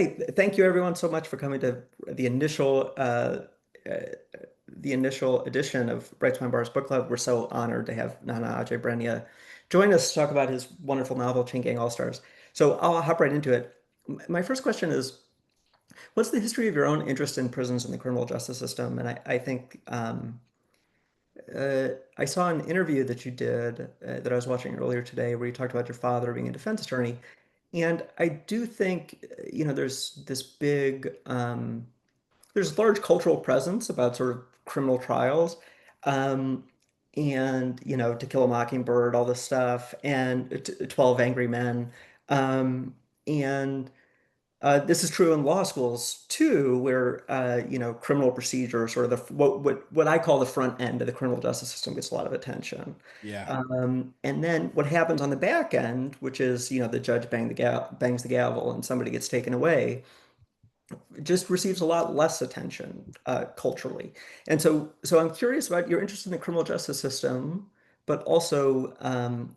Thank you everyone so much for coming to the initial uh, the initial edition of Bright Twine Bars Book Club. We're so honored to have Nana Ajay-Brenyah join us to talk about his wonderful novel Chain Gang All-Stars. So I'll hop right into it. My first question is, what's the history of your own interest in prisons and the criminal justice system? And I think I saw an interview that you did that I was watching earlier today where you talked about your father being a defense attorney. And I do think, there's this there's large cultural presence about sort of criminal trials. Um, and, To Kill a Mockingbird, all this stuff, and 12 Angry Men. And This is true in law schools too, where criminal procedure, sort of what I call the front end of the criminal justice system, gets a lot of attention. Yeah. And then what happens on the back end, which is the judge bangs the gavel and somebody gets taken away, just receives a lot less attention culturally. And so I'm curious about your interest in the criminal justice system, but also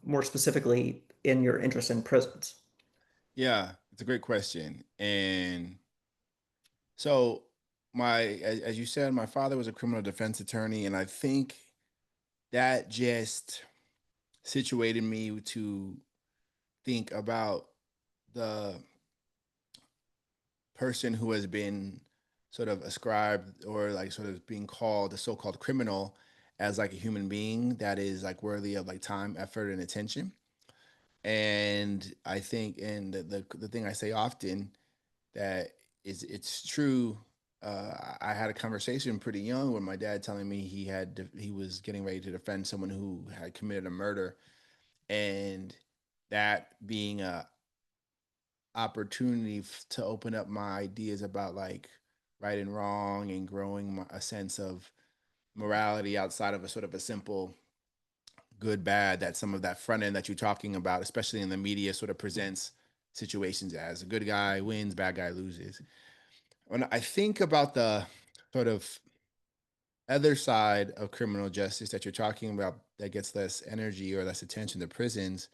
more specifically in your interest in prisons. Yeah, it's a great question. And so as you said, my father was a criminal defense attorney, and I think that just situated me to think about the person who has been sort of ascribed or like sort of being called the so-called criminal as like a human being that is like worthy of like time, effort, and attention. And I think, and the thing I say often that it's true. I had a conversation pretty young with my dad telling me he was getting ready to defend someone who had committed a murder, and that being a opportunity to open up my ideas about like right and wrong and growing a sense of morality outside of a sort of a simple good bad that some of that front end that you're talking about, especially in the media, sort of presents situations as a good guy wins, bad guy loses. When I think about the sort of other side of criminal justice that you're talking about that gets less energy or less attention, the prisons,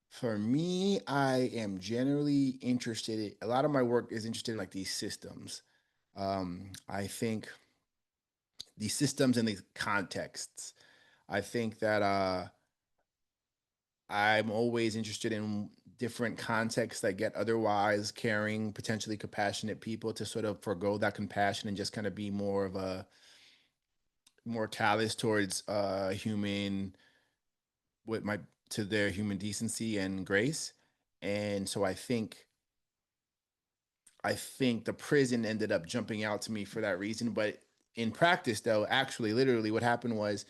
for me, I am generally interested a lot of my work is interested in like these systems. I think these systems and these contexts. I think that I'm always interested in different contexts that get otherwise caring, potentially compassionate people to sort of forego that compassion and just kind of be more of a more callous towards human what might to their human decency and grace. And so I think the prison ended up jumping out to me for that reason. But in practice, though, actually, literally, what happened was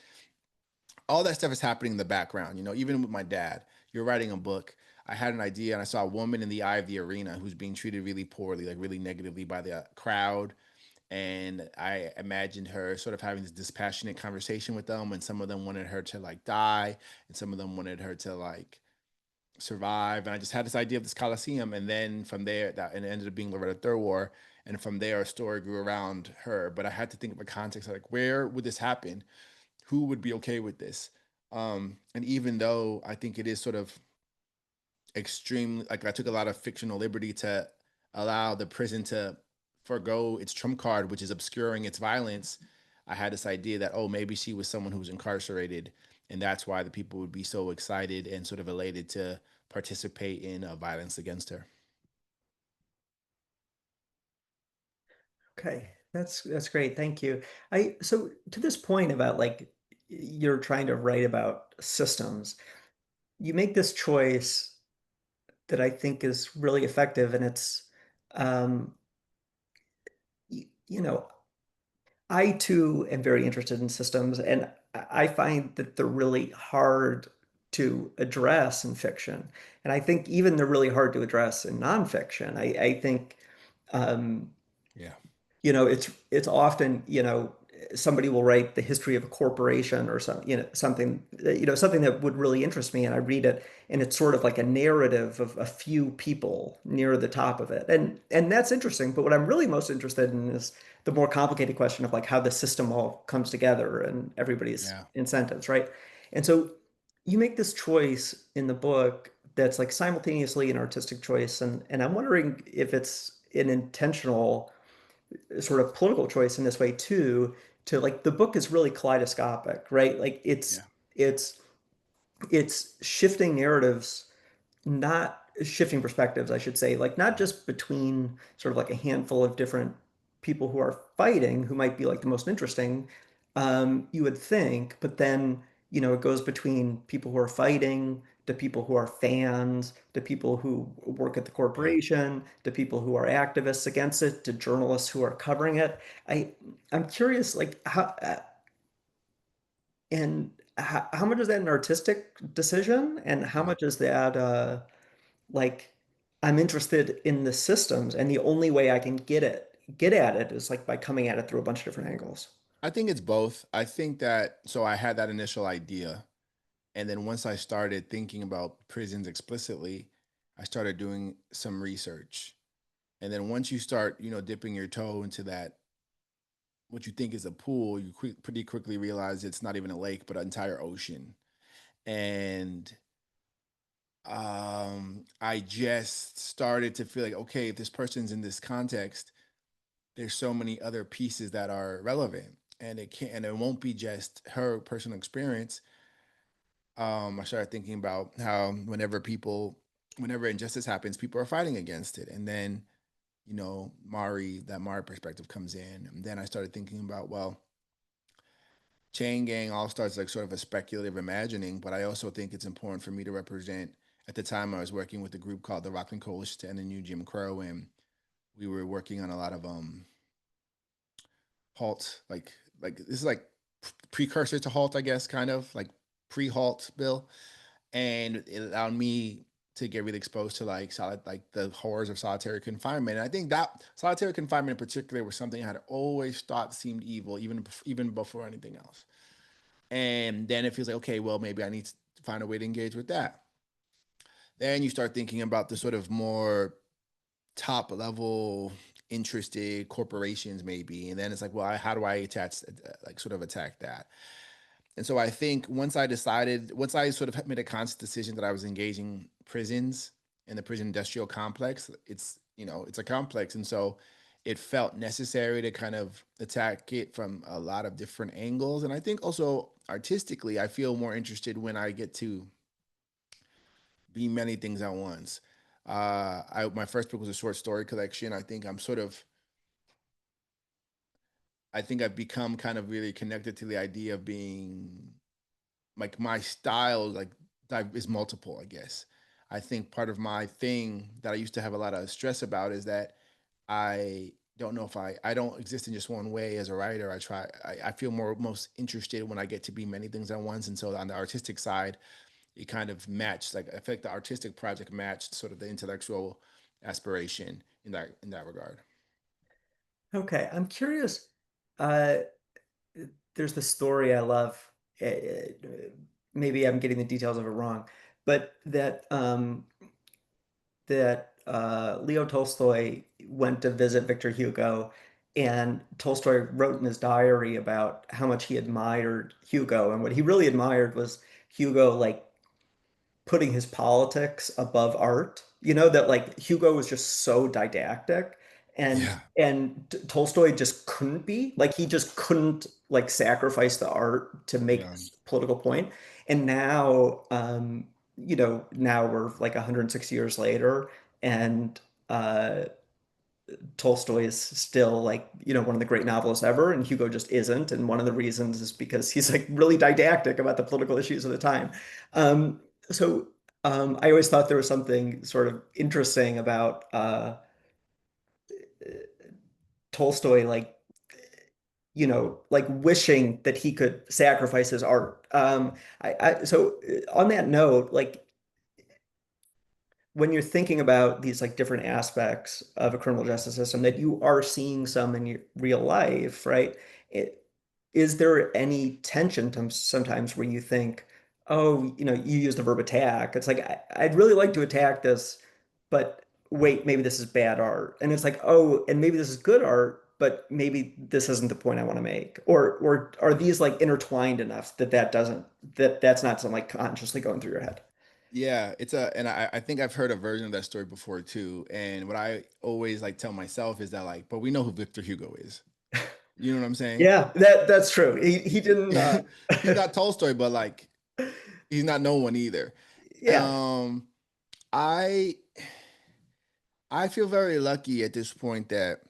all that stuff is happening in the background. Even with my dad, you're writing a book. I had an idea and I saw a woman in the eye of the arena who's being treated really poorly, like really negatively by the crowd. And I imagined her sort of having this dispassionate conversation with them. And some of them wanted her to like die, and some of them wanted her to like survive. And I just had this idea of this Coliseum. And then from there, that and it ended up being Loretta Thurwar. And from there, a story grew around her. But I had to think of a context like, where would this happen? Who would be okay with this? And even though I think it is sort of extreme, like I took a lot of fictional liberty to allow the prison to forego its trump card, which is obscuring its violence. I had this idea that, oh, maybe she was someone who was incarcerated, and that's why the people would be so excited and sort of elated to participate in violence against her. Okay, that's great. Thank you. So to this point about like you're trying to write about systems, you make this choice that I think is really effective, and it's um, you know, I too am very interested in systems, and I find that they're really hard to address in fiction. And I think even they're really hard to address in nonfiction. I think um, Yeah. it's often, somebody will write the history of a corporation or something that would really interest me, and I read it, and it's sort of like a narrative of a few people near the top of it. And that's interesting, but what I'm really most interested in is the more complicated question of like how the system all comes together and everybody's Yeah. incentives, right? And so you make this choice in the book that's like simultaneously an artistic choice, and I'm wondering if it's an intentional sort of political choice in this way too, to like the book is really kaleidoscopic, right? Like Yeah. it's it's shifting narratives, not shifting perspectives, I should say, like not just between sort of like a handful of different people who are fighting, who might be like the most interesting, you would think, but then, it goes between people who are fighting, to people who are fans, to people who work at the Yeah. corporation, to people who are activists against it, to journalists who are covering it. I'm curious, like how much is that an artistic decision, and how Yeah. much is that like I'm interested in the systems, and the only way I can get at it is like by coming at it through a bunch of different angles. I think it's both. I think that so I had that initial idea. And then once I started thinking about prisons explicitly, I started doing some research. And then once you start, dipping your toe into that, what you think is a pool, you pretty quickly realize it's not even a lake, but an entire ocean. And I just started to feel like, okay, if this person's in this context, there's so many other pieces that are relevant, and it won't be just her personal experience. I started thinking about how whenever injustice happens, people are fighting against it. And then, that Mari perspective comes in. And then I started thinking about, well, Chain Gang all starts like sort of a speculative imagining, but I also think it's important for me to represent. At the time, I was working with a group called the Rockland Coalition to End the New Jim Crow, and we were working on a lot of halt, like this is like precursor to halt, I guess, kind of like pre-halt bill, and it allowed me to get really exposed to like the horrors of solitary confinement. And I think that solitary confinement in particular was something I had always thought seemed evil, even before anything else. And then it feels like, okay, well, maybe I need to find a way to engage with that. Then you start thinking about the sort of more top level interested corporations maybe, and then it's like, well, how do I sort of attack that? And so I think once I sort of made a conscious decision that I was engaging prisons and the prison industrial complex, it's a complex. And so it felt necessary to kind of attack it from a lot of different angles. And I think also artistically, I feel more interested when I get to be many things at once. My first book was a short story collection. I think I've become kind of really connected to the idea of being like my style is multiple, I guess. I think part of my thing that I used to have a lot of stress about is that I don't know if I don't exist in just one way as a writer. I feel most interested when I get to be many things at once. And so on the artistic side, it kind of matched, like I feel like the artistic project matched sort of the intellectual aspiration in that regard. Okay, I'm curious. Uh, there's the story I love. Maybe I'm getting the details of it wrong, but that Leo Tolstoy went to visit Victor Hugo, and Tolstoy wrote in his diary about how much he admired Hugo, and what he really admired was Hugo like putting his politics above art. That like Hugo was just so didactic, and Yeah. Tolstoy just couldn't be, like he just couldn't like sacrifice the art to make Yeah. this political point. And now now we're like 160 years later, and uh Tolstoy is still like, one of the great novelists ever, and Hugo just isn't. And one of the reasons is because he's like really didactic about the political issues of the time. Um, so I always thought there was something sort of interesting about Tolstoy, like, like wishing that he could sacrifice his art. On that note, like when you're thinking about these like different aspects of a criminal justice system that you are seeing some in your real life, right? It, is there any tension sometimes where you think, oh, you use the verb attack. It's like I'd really like to attack this, but wait, maybe this is bad art. And it's like, oh, and maybe this is good art, but maybe this isn't the point I want to make. Or are these like intertwined enough that that's not something like consciously going through your head? Yeah, it's a, and I think I've heard a version of that story before too. And what I always like tell myself is that like, but we know who Victor Hugo is. You know what I'm saying? Yeah, that's true. He didn't He's not Tolstoy, but like he's not no one either. yeah. Um, I I feel very lucky at this point that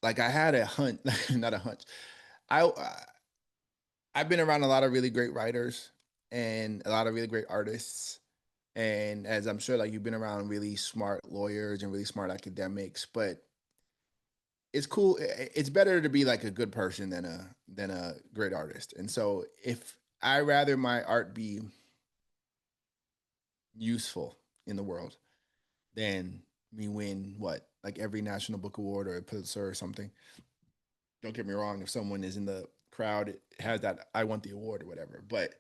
like I had a hunch, not a hunch. I've been around a lot of really great writers and a lot of really great artists. And as I'm sure like you've been around really smart lawyers and really smart academics, but it's cool. It's better to be like a good person than a great artist. And so if I rather my art be useful in the world than me win what like every National Book Award or a Pulitzer or something. Don't get me wrong, if someone is in the crowd it has that I want the award or whatever, but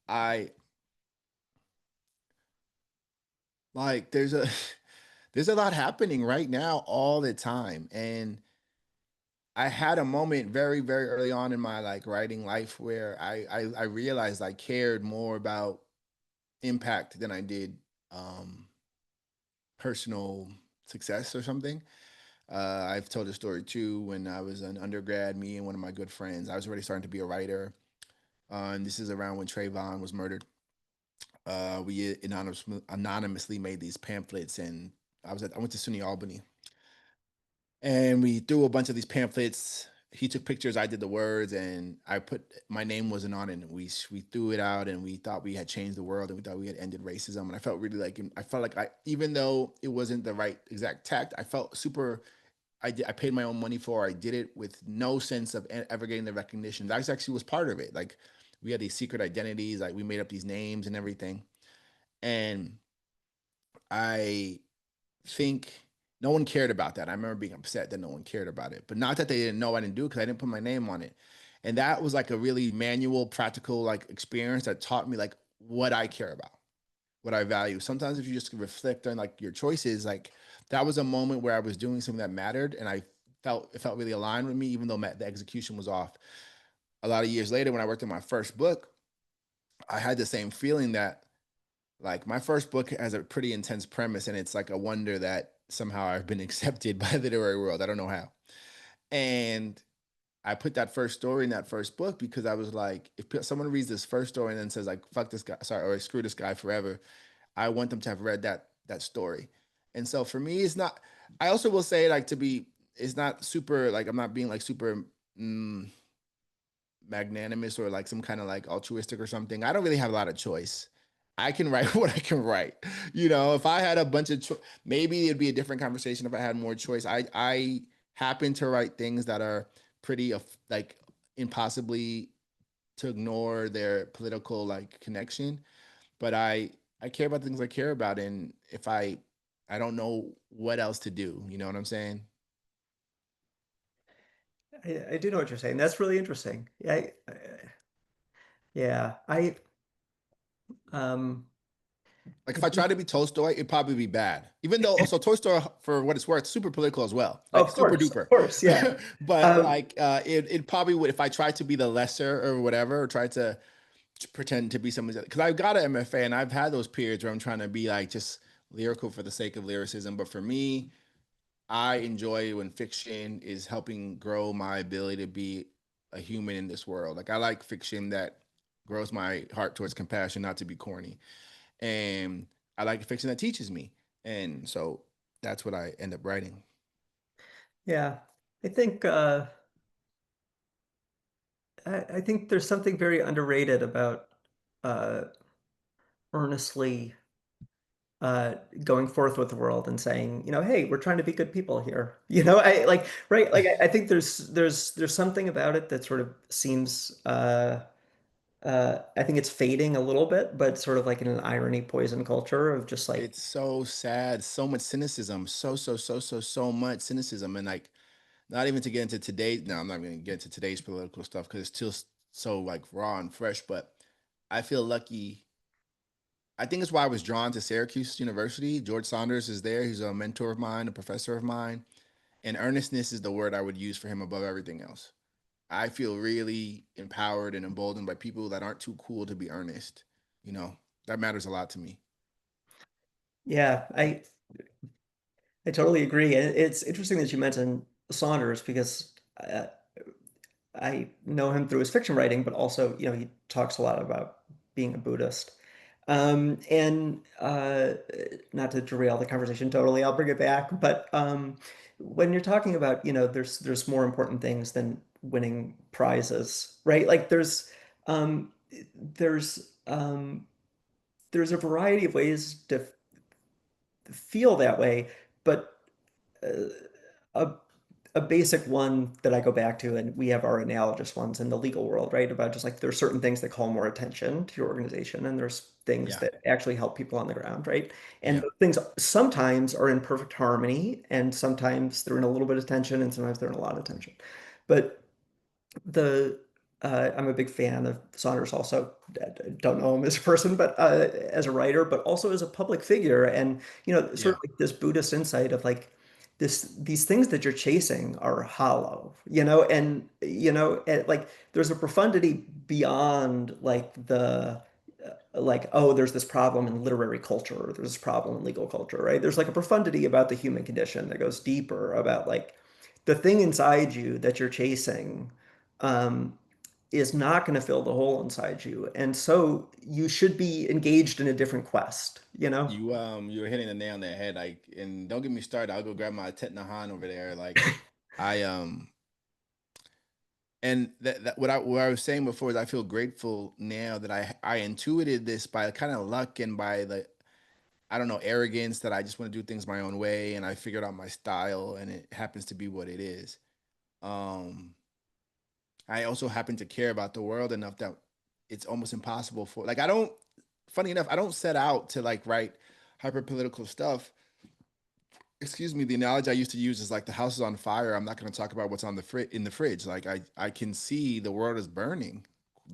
I like there's a lot happening right now all the time, and I had a moment very very early on in my like writing life where I realized I cared more about impact than I did um personal success or something. I've told a story too. When I was an undergrad, me and one of my good friends, I was already starting to be a writer. And this is around when Trayvon was murdered. We anonymously made these pamphlets, and I went to SUNY Albany, and we threw a bunch of these pamphlets. He took pictures, I did the words, and I put my name wasn't on it. And we threw it out, and we thought we had changed the world, and we thought we had ended racism. And I felt really like I felt like I even though it wasn't the right exact tact, I felt super I paid my own money for. I did it with no sense of ever getting the recognition. That actually was part of it. Like we had these secret identities, like we made up these names and everything. And I think no one cared about that. I remember being upset that no one cared about it, but not that they didn't know I didn't do it because I didn't put my name on it. And that was like a really manual, practical like experience that taught me like what I care about, what I value. Sometimes if you just reflect on like your choices, like that was a moment where I was doing something that mattered and I felt it felt really aligned with me, even though the execution was off. A lot of years later, when I worked on my first book, I had the same feeling that like my first book has a pretty intense premise and it's like a wonder that somehow I've been accepted by the literary world. I don't know how. And I put that first story in that first book because I was like, if someone reads this first story and then says like, fuck this guy, sorry, or screw this guy forever, I want them to have read that story. And so for me, it's not. I also will say like to be, it's not super like I'm not being like super mm, magnanimous or like some kind of like altruistic or something. I don't really have a lot of choice. I can write what I can write. You know, if I had a bunch of maybe it'd be a different conversation if I had more choice. I happen to write things that are pretty like impossibly to ignore their political like connection, but I care about things I care about, and if I don't know what else to do, you know what I'm saying? I do know what you're saying. That's really interesting. Yeah, um Like I if I try think to be Tolstoy, it'd probably be bad. Even though also Tolstoy, for what it's worth, super political as well, like super of duper. course, yeah. But Um like it probably would if I tried to be the lesser or whatever, or tried to pretend to be somebody because I've got an MFA and I've had those periods where I'm trying to be like just lyrical for the sake of lyricism. But for me, I enjoy when fiction is helping grow my ability to be a human in this world. Like I like fiction that grows my heart towards compassion, not to be corny. And I like fiction that teaches me. And so that's what I end up writing. yeah. I think I think there's something very underrated about uh earnestly going forth with the world and saying, hey, we're trying to be good people here. I like right, like I think there's something about it that sort of seems I think it's fading a little bit, but sort of like in an irony poison culture of just like It's so sad. So much cynicism. So much cynicism. And like, not even to get into today. No, I'm not going to get into today's political stuff because it's still so like raw and fresh. But I feel lucky. I think it's why I was drawn to Syracuse University. George Saunders is there. He's a mentor of mine, a professor of mine. And earnestness is the word I would use for him above everything else. I feel really empowered and emboldened by people that aren't too cool to be earnest. You know, that matters a lot to me. Yeah, I totally agree. And it's interesting that you mentioned Saunders because I know him through his fiction writing, but also, he talks a lot about being a Buddhist. And not to derail the conversation totally, I'll bring it back. But when you're talking about, there's more important things than winning prizes, right? Like um, there's there's a variety of ways to feel that way, but uh, a a basic one that I go back to, and we have our analogous ones in the legal world, right? About just like there's certain things that call more attention to your organization, and there's things Yeah. that actually help people on the ground, right? And Yeah. those things sometimes are in perfect harmony, and sometimes they're in a little bit of tension, and sometimes they're in a lot of tension. But the I'm a big fan of Saunders also. I don't know him as a person, but as a writer, but also as a public figure. And sort Yeah. of like this Buddhist insight of like these things that you're chasing are hollow, and like there's a profundity beyond like the like, oh, there's this problem in literary culture, or there's this problem in legal culture, right? There's like a profundity about the human condition that goes deeper about like the thing inside you that you're chasing um, is not going to fill the hole inside you. And so you should be engaged in a different quest, you know? You were hitting the nail on the head. Like, and don't get me started. I'll go grab my Tetnahan over there. Like, I and that what I was saying before is I feel grateful now that I intuited this by kind of luck and by the I don't know arrogance that I just want to do things my own way and I figured out my style and it happens to be what it is. Um, I also happen to care about the world enough that it's almost impossible for like I don't. Funny enough, I don't set out to like write hyper political stuff. Excuse me, the analogy I used to use is like the house is on fire. I'm not going to talk about what's on the in the fridge. Like I can see the world is burning,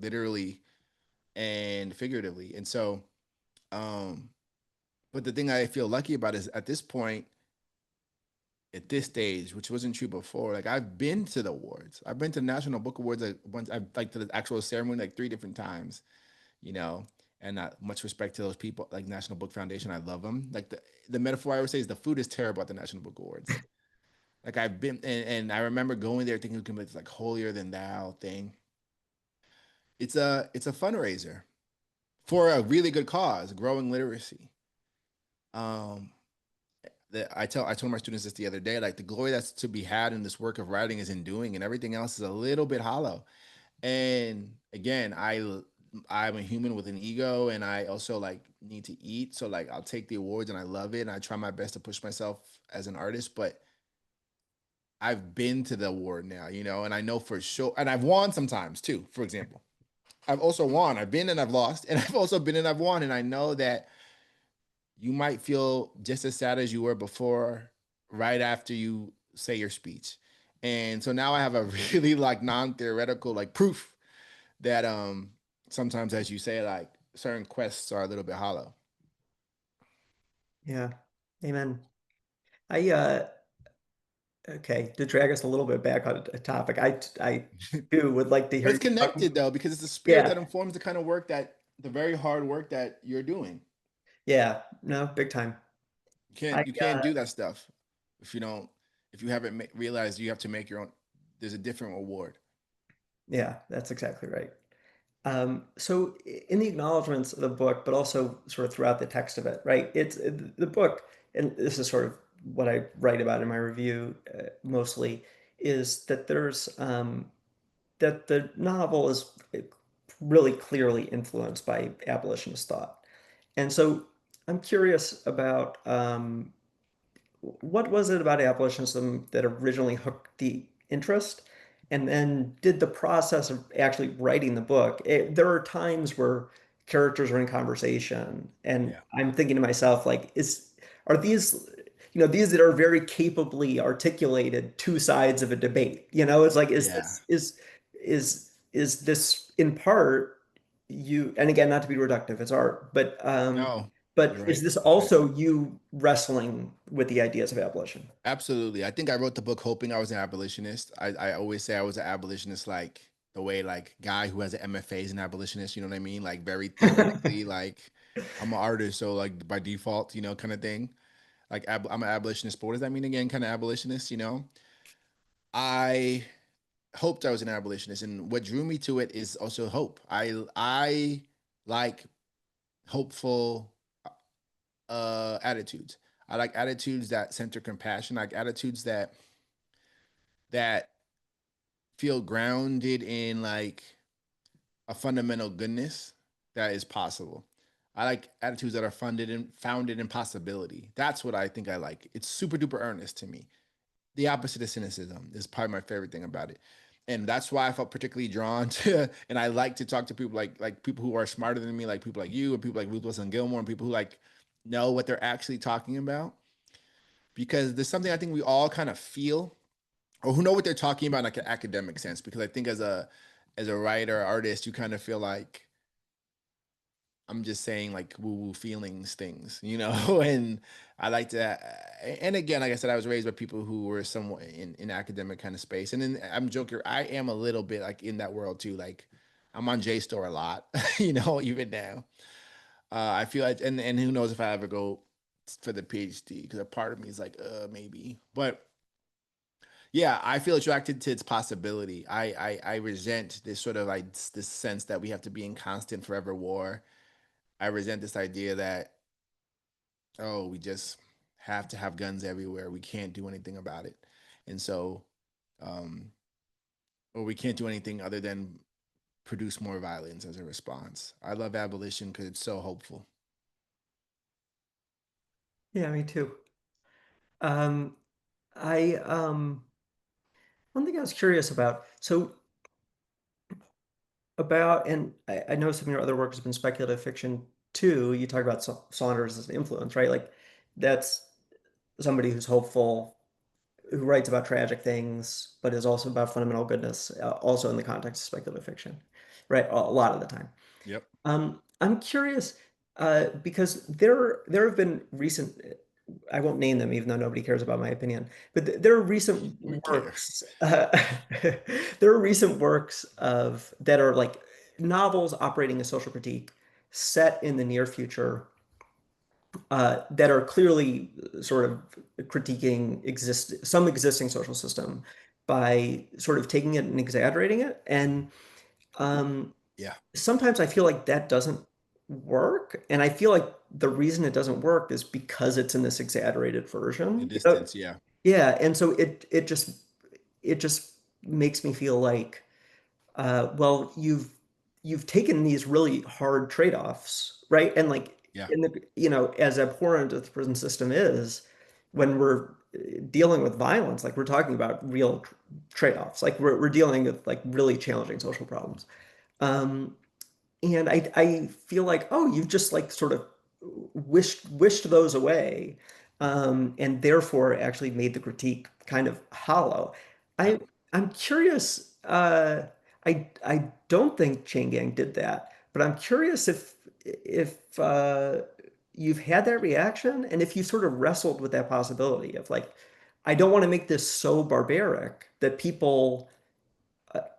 literally and figuratively. And so, um, but the thing I feel lucky about is at this point, at this stage, which wasn't true before, like I've been to the awards. I've been to the National Book Awards like once. I've like to the actual ceremony like 3 different times. You know, and not much respect to those people like National Book Foundation. I love them. Like the metaphor I always say is the food is terrible at the National Book Awards. Like I've been and I remember going there thinking it could be this like holier than thou thing. It's a fundraiser for a really good cause, growing literacy. Um I told my students this the other day, like the glory that's to be had in this work of writing is in doing, and everything else is a little bit hollow. And again, I'm a human with an ego, and I also like need to eat. So like I'll take the awards, and I love it, and I try my best to push myself as an artist. But I've been to the award now, and I know for sure, and I've won sometimes too. For example, I've also won. I've been and I've lost, and I've also been and I've won, and I know that you might feel just as sad as you were before, right after you say your speech. And so now I have a really like non-theoretical like proof that sometimes as you say like certain quests are a little bit hollow. Yeah. Amen. I okay, to drag us a little bit back on a topic, I too would like to But hear it's you talking. connected though because it's the spirit Yeah. that informs the kind of work that the very hard work that you're doing. Yeah. No, big time. I You can't do that stuff if you don't if you haven't realized you have to make your own. There's a different reward. Yeah, that's exactly right. So in the acknowledgments of the book, but also sort of throughout the text of it, right? The book, and this is sort of what I write about in my review mostly, is that that the novel is really clearly influenced by abolitionist thought. And so I'm curious about what was it about abolitionism that originally hooked the interest? And then did the process of actually writing the book, there are times where characters are in conversation and Yeah. I'm thinking to myself, like, are these, these that are very capably articulated two sides of a debate? It's like, Yeah. is this in part you, and again, not to be reductive, it's art, No, but you're is right. this You're right. also you wrestling with the ideas of abolition? Absolutely. I think I wrote the book hoping I was an abolitionist. I always say I was an abolitionist like the way like guy who has an MFA is an abolitionist, you know what I mean? Like very theoretically, like I'm an artist, so like by default, kind of thing. Like I'm an abolitionist, but what does that mean again? Kind of abolitionist. I hoped I was an abolitionist, and what drew me to it is also hope. I like hopeful attitudes. I like attitudes that center compassion, like attitudes that feel grounded in like a fundamental goodness that is possible. I like attitudes that are founded in possibility. That's what I think I like. It's super duper earnest to me. The opposite of cynicism is probably my favorite thing about it. And that's why I felt particularly drawn to, and I like to talk to people like people who are smarter than me, like people like you, and people like Ruth Wilson Gilmore, and people who like know what they're actually talking about. Because there's something I think we all kind of feel, or who know what they're talking about in like an academic sense. Because I think as a writer, artist, you kind of feel like I'm just saying like woo woo feelings things. And I like to, and again, like I said, I was raised by people who were somewhat in academic kind of space. And then I'm joking, I am a little bit like in that world too. Like I'm on JSTOR a lot, even now. I feel like, and who knows if I ever go for the PhD, because a part of me is like, maybe. But yeah, I feel attracted to its possibility. I resent this sort of like this sense that we have to be in constant forever war. I resent this idea that, oh, we just have to have guns everywhere. We can't do anything about it. And so, um, or we can't do anything other than produce more violence as a response. I love abolition because it's so hopeful. Yeah, me too. Um, I one thing I was curious about. So about, and I know some of your other work has been speculative fiction too. You talk about Saunders as an influence, right? Like that's somebody who's hopeful, who writes about tragic things, but is also about fundamental goodness, also in the context of speculative fiction, right? A lot of the time. Yep. I'm curious because there have been recent. I won't name them, even though nobody cares about my opinion. But there are recent We care. works. There are recent works of that are like novels operating as social critique, set in the near future, that are clearly sort of critiquing some existing social system by sort of taking it and exaggerating it. And um, Yeah. sometimes I feel like that doesn't work. And I feel like the reason it doesn't work is because it's in this exaggerated The version. distance. Yeah. Yeah. And so it just makes me feel like, well, you've taken these really hard trade-offs, right? And like Yeah. in the, as abhorrent as the prison system is, when we're dealing with violence, like we're talking about real trade-offs, like we're dealing with like really challenging social problems. Um, and I feel like, oh, you've just like sort of wished those away, and therefore actually made the critique kind of hollow. I Yep. I'm curious. I don't think Chain Gang did that, but I'm curious if you've had that reaction and if you sort of wrestled with that possibility of like, I don't want to make this so barbaric that people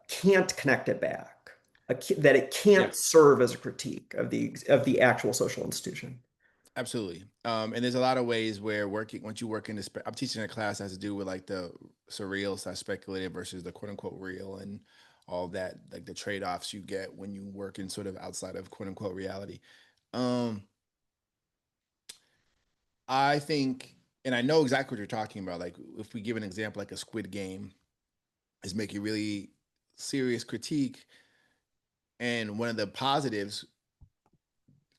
can't connect it back, that it Yeah. can't serve as a critique of the actual social institution. Absolutely. And there's a lot of ways where working once you work in this. I'm teaching a class that has to do with like the surreal slash speculative versus the quote unquote real and all that, like the trade offs you get when you work in sort of outside of quote unquote reality. Um, I think, and I know exactly what you're talking about. Like if we give an example, like a Squid Game is making really serious critique, and one of the positives,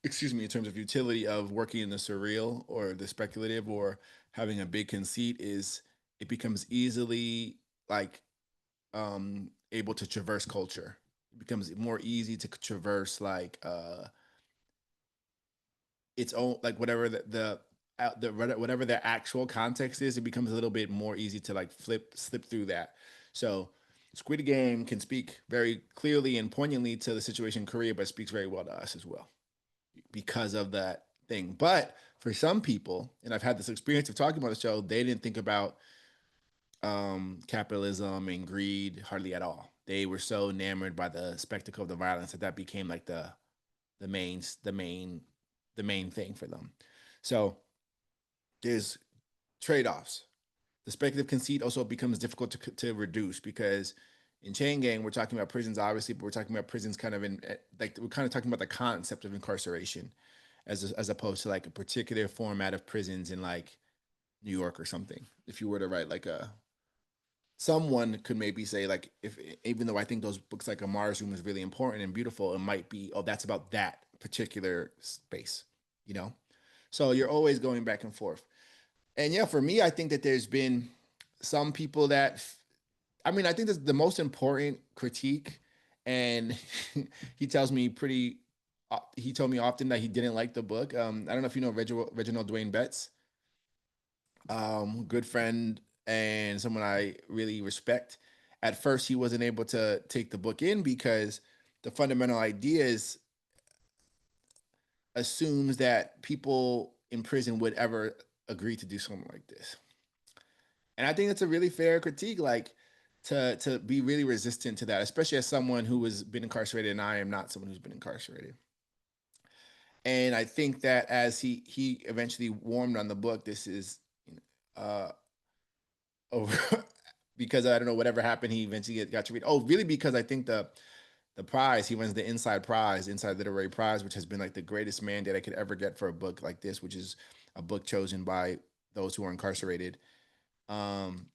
excuse me, in terms of utility of working in the surreal or the speculative or having a big conceit is it becomes easily like able to traverse culture. It becomes more easy to traverse like its own like whatever whatever their actual context is. It becomes a little bit more easy to like slip through that. So Squid Game can speak very clearly and poignantly to the situation in Korea, but speaks very well to us as well because of that thing. But for some people, and I've had this experience of talking about the show, they didn't think about capitalism and greed hardly at all. they were so enamored by the spectacle of the violence that that became like the main the main the main thing for them. So there's trade-offs. The speculative conceit also becomes difficult to reduce because in chain gang we're talking about prisons obviously, but we're talking about prisons kind of in like we're kind of talking about the concept of incarceration as opposed to like a particular format of prisons in like New York or something. If you were to write like a someone could maybe say like if even though I think those books like a Mars Room is really important and beautiful, it might be oh that's about that particular space, you know. So you're always going back and forth. And yeah, for me, I think that there's been some people that I mean I think that's the most important critique, and he tells me pretty. He told me often that he didn't like the book. I don't know if you know Reginald Dwayne Betts, good friend and someone I really respect. At first, he wasn't able to take the book in because the fundamental ideas assumes that people in prison would ever agree to do something like this. And I think it's a really fair critique, like to be really resistant to that, especially as someone who has been incarcerated, and I am not someone who's been incarcerated. And I think that as he eventually warmed on the book, this is uh over because I don't know whatever happened. He eventually got to read. Oh, really? Because I think the prize he wins the inside prize, inside literary prize, which has been like the greatest mandate I could ever get for a book like this, which is a book chosen by those who are incarcerated. Um,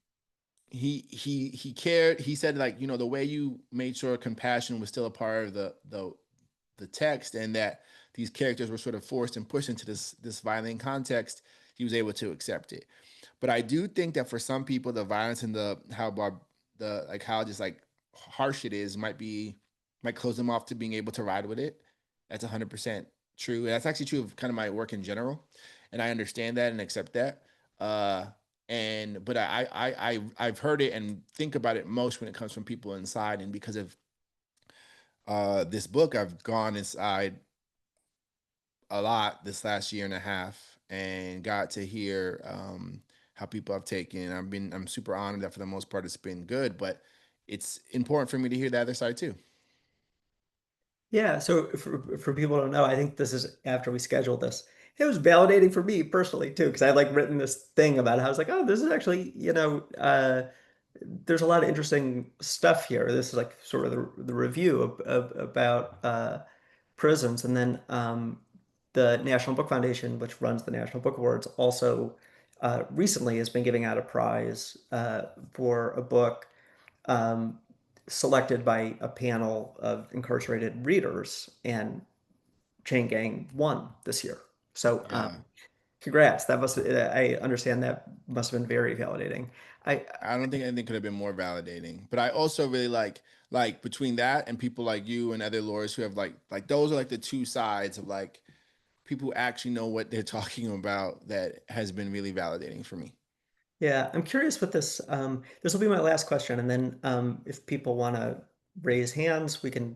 he cared. He said like the way you made sure compassion was still a part of the text, and that these characters were sort of forced and pushed into this violent context. He was able to accept it. But I do think that for some people, the violence and the how just like harsh it is might close them off to being able to ride with it. That's 100% true. And that's actually true of kind of my work in general. And I understand that and accept that. Uh, and but I've heard it and think about it most when it comes from people inside. And because of this book, I've gone inside a lot this last year and a half and got to hear how people have taken. I'm super honored that for the most part it's been good, but it's important for me to hear the other side too. Yeah, so for people who don't know, I think this is after we scheduled this. It was validating for me personally too, because I like written this thing about how I was like, oh, this is actually, there's a lot of interesting stuff here. This is like sort of the review about prisons, and then the National Book Foundation, which runs the National Book Awards, also recently has been giving out a prize for a book um, selected by a panel of incarcerated readers, and Chain Gang won this year. So, Yeah. congrats. That must, I understand that must have been very validating. I, I don't think anything could have been more validating. But I also really like between that and people like you and other lawyers who have like those are like the two sides of like people who actually know what they're talking about that has been really validating for me. yeah, I'm curious with this. This will be my last question, and then if people want to raise hands, we can,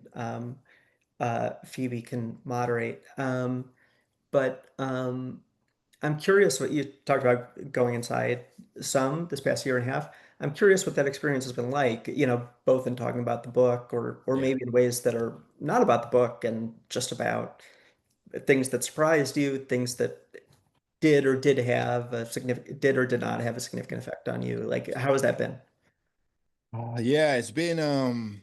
Phoebe can moderate. But I'm curious what you talked about going inside some this past year and a half. I'm curious what that experience has been like, both in talking about the book or Yeah. maybe in ways that are not about the book and just about things that surprised you, things that did or did not have a significant effect on you. Like, how has that been? Yeah, it's been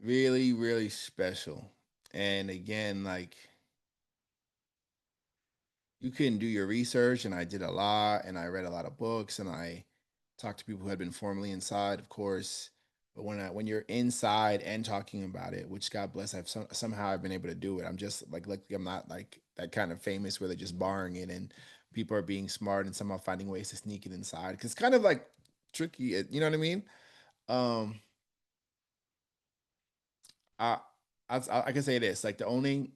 really, really special. And again, like you can do your research, and I did a lot, and I read a lot of books, and I talked to people who had been formerly inside, of course. But when you're inside and talking about it, which God bless, somehow I've been able to do it. I'm just like I'm not like that kind of famous where they're just barring it, and people are being smart and somehow finding ways to sneak it inside because it's kind of like tricky. You know what I mean? Um, I I can say this like the only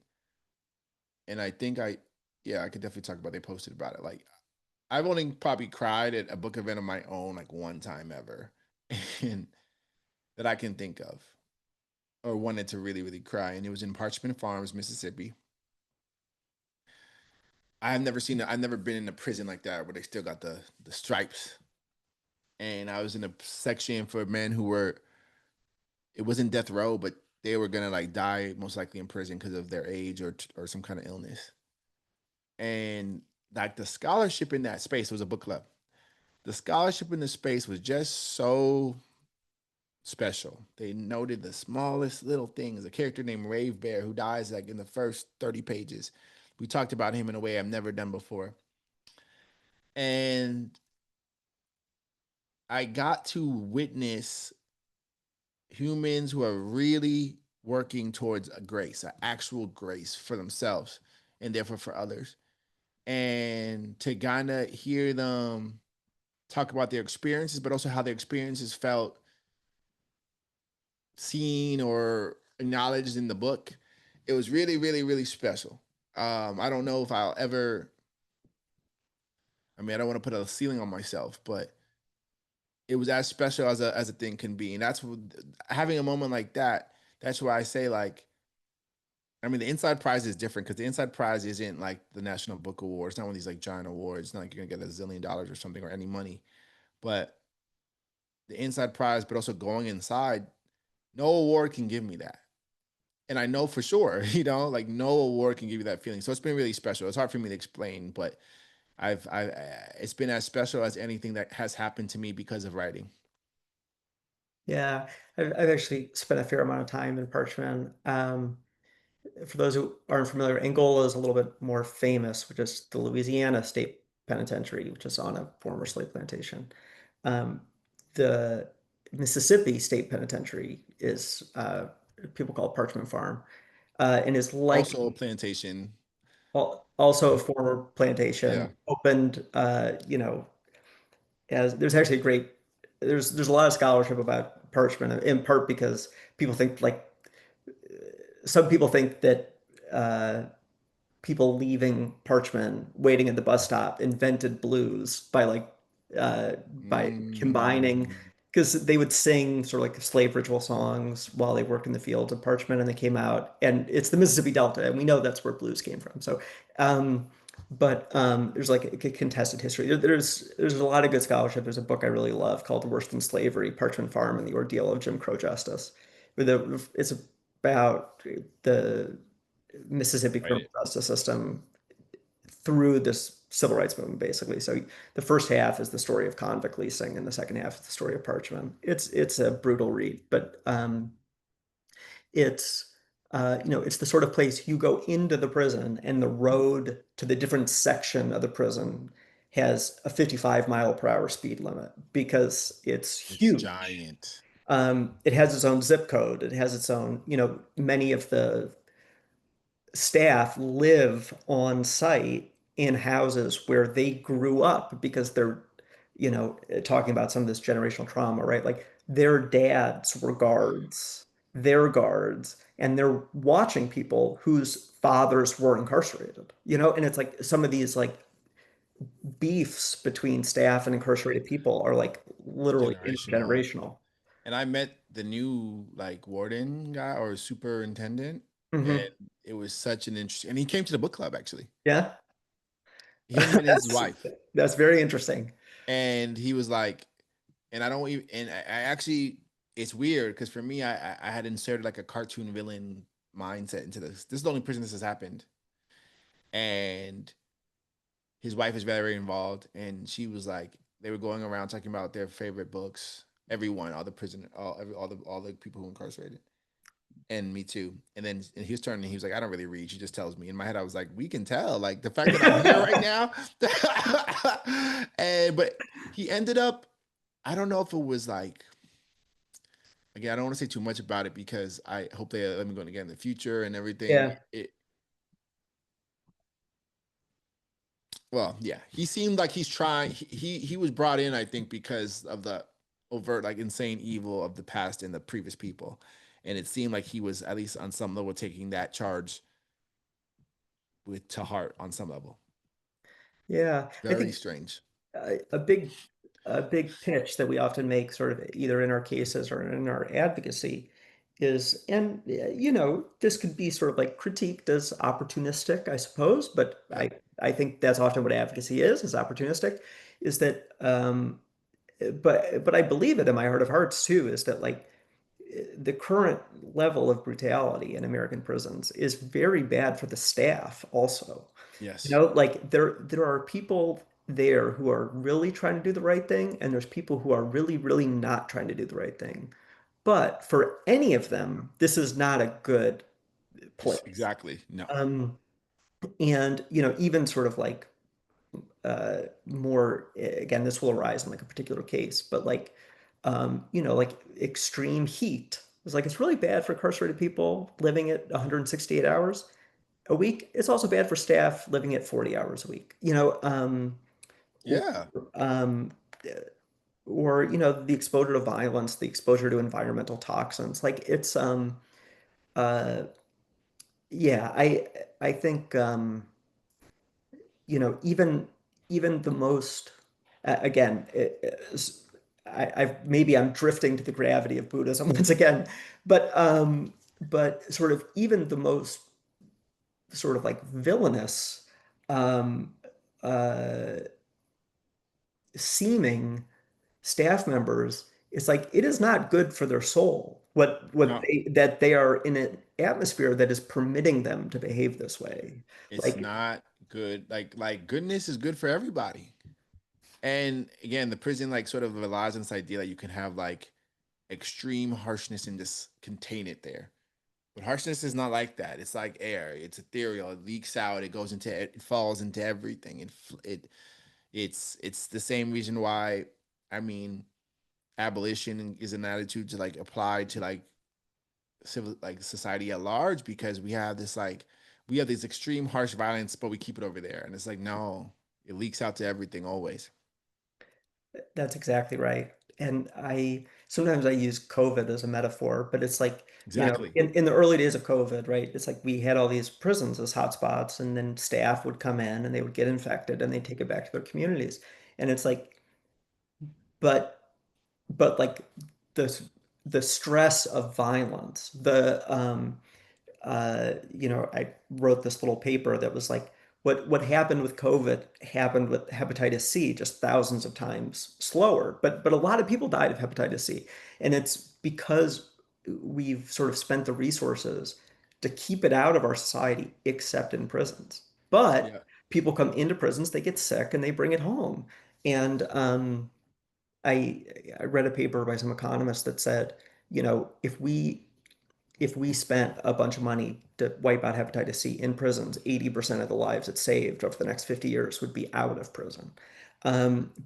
and I think yeah I could definitely talk about they posted about it like I've only probably cried at a book event of my own like one time ever, and that I can think of, or wanted to really really cry, and it was in Parchment Farms, Mississippi. I've never been in a prison like that where they still got the stripes and I was in a section for men who were, it wasn't death row, but they were gonna like die most likely in prison because of their age or some kind of illness. And like the scholarship in that space was a book club. The scholarship in the space was just so special. They noted the smallest little things. A character named Rave Bear who dies like in the first 30 pages. We talked about him in a way I've never done before. And I got to witness humans who are really working towards a grace, an actual grace for themselves and therefore for others. And to kind of hear them talk about their experiences, but also how their experiences felt seen or acknowledged in the book. It was really, really, really special. I don't know if I'll ever. I mean, I don't want to put a ceiling on myself, but it was as special as a thing can be, and that's what, having a moment like that. That's why I say like. I mean, the Inside Prize is different because the Inside Prize isn't like the National Book Award. It's not one of these like giant awards. It's not like you're gonna get $1 zillion or something or any money. But the Inside Prize, but also going inside, no award can give me that. And I know for sure, like no award can give you that feeling. So it's been really special. It's hard for me to explain, but I it's been as special as anything that has happened to me because of writing. Yeah, I've actually spent a fair amount of time in Parchman. For those who aren't familiar, Angola is a little bit more famous, which is the Louisiana State Penitentiary, which is on a former slave plantation. Um, the Mississippi State Penitentiary is people call it Parchman Farm, and is like Also, plantation. also a former Yeah. plantation, opened, as there's actually a great there's a lot of scholarship about Parchman, in part because people think like some people think that uh, people leaving Parchman, waiting at the bus stop, invented blues uh, by combining, Mm, because they would sing sort of like slave ritual songs while they worked in the fields of Parchman, and they came out, and it's the Mississippi Delta, and we know that's where blues came from. So, but there's like a contested history. There's a lot of good scholarship. There's a book I really love called "Worse Than Slavery: Parchman Farm and the Ordeal of Jim Crow Justice." It's about the Mississippi write criminal it. justice system through this civil rights movement, basically. So the first half is the story of convict leasing, and the second half is the story of Parchman. It's a brutal read, but it's it's the sort of place you go into the prison, and the road to the different section of the prison has a 55-mile-per-hour speed limit because it's It's huge. giant. It has its own zip code. It has its own, many of the staff live on site in houses where they grew up because they're, talking about some of this generational trauma, right? Like their dads were guards, they're guards, and they're watching people whose fathers were incarcerated, and it's like some of these like beefs between staff and incarcerated people are like literally Generational. intergenerational. And I met the new like warden guy or superintendent, and Hmm. it was such an interesting. And he came to the book club actually. Yeah, Him and his that's wife, that's very interesting. and he was like, and I don't even. And I actually, it's weird because for me, I had inserted like a cartoon villain mindset into this. This is the only prison this has happened, and his wife is very involved, and she was like, they were going around talking about their favorite books. Everyone, all the prisoner, all the people who were incarcerated and me too. And then and he was turning, he was like, I don't really read. She just tells me. In my head, I was like, we can tell. Like the fact that I'm here right now. And but he ended up, I don't know if it was like, again, I don't want to say too much about it because I hope they let me go again in the future and everything. Yeah. It well, yeah. He seemed like he's trying. He was brought in, I think, because of the overt, like insane evil of the past and the previous people. And it seemed like he was at least on some level taking that charge with to heart on some level. Yeah, I Very think strange. a big pitch that we often make, sort of either in our cases or in our advocacy, is, and this could be sort of like critiqued as opportunistic, I suppose, but Yep. I think that's often what advocacy is opportunistic, is that but I believe it in my heart of hearts too, is that like the current level of brutality in American prisons is very bad for the staff also. You Yes. know, like there are people there who are really trying to do the right thing, and there's people who are really, really not trying to do the right thing. But for any of them, this is not a good place. Exactly. No. Um, and you know, even sort of like more again, this will arise in like a particular case, but like you know, like extreme heat. It's like it's really bad for incarcerated people living at 168 hours a week. It's also bad for staff living at 40 hours a week. Or, Yeah. um, or you know, the exposure to violence, the exposure to environmental toxins. Like it's uh, yeah, I think you know, even the most again, maybe I'm drifting to the gravity of Buddhism once again, but sort of even the most sort of like villainous um, uh, seeming staff members, it's like it is not good for their soul what No. they that they are in an atmosphere that is permitting them to behave this way. It's Like not good. Like goodness is good for everybody. And again, the prison like sort of relies on this idea that you can have like extreme harshness and just contain it there. But harshness is not like that. It's like air. It's ethereal. It leaks out. It goes into it falls into everything. It's the same reason why I mean abolition is an attitude to like apply to like civil like society at large because we have this extreme harsh violence, but we keep it over there. And it's like, no, it leaks out to everything always. that's exactly right. And I sometimes I use COVID as a metaphor, but it's like, you know, Exactly. in the early days of COVID, right? It's like we had all these prisons as hotspots, and then staff would come in and they would get infected and they take it back to their communities. And it's like, but like the the stress of violence, you know, I wrote this little paper that was like what happened with COVID happened with hepatitis C just thousands of times slower. But a lot of people died of hepatitis C. And it's because we've sort of spent the resources to keep it out of our society, except in prisons. But Yeah. people come into prisons, they get sick, and they bring it home. And I I read a paper by some economist that said, you know, if we spent a bunch of money to wipe out hepatitis C in prisons, 80% of the lives it saved over the next 50 years would be out of prison.